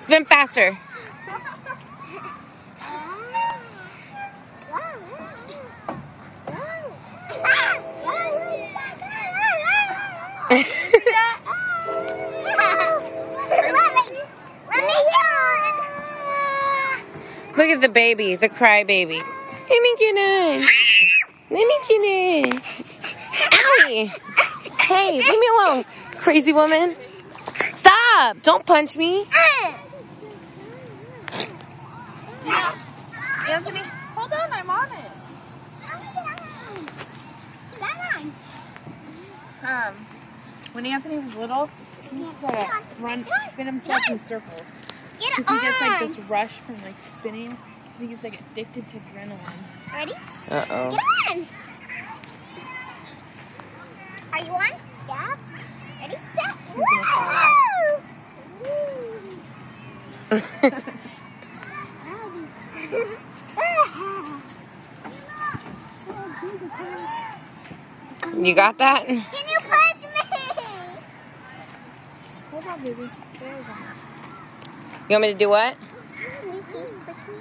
Spin faster. Look at the baby, the cry baby. Let me get in. Let me get in. Owie. Hey, leave me alone, crazy woman. Stop! Don't punch me. Anthony, hold on, I'm on it. When Anthony was little, he used to spin himself in circles. Because he gets like this rush from like spinning. He gets like addicted to adrenaline. Ready? Uh-oh. Get on! Are you on? Yeah. Ready, set, You got that? Can you push me? Hold on, baby. There you go. You want me to do what? Can you please push me?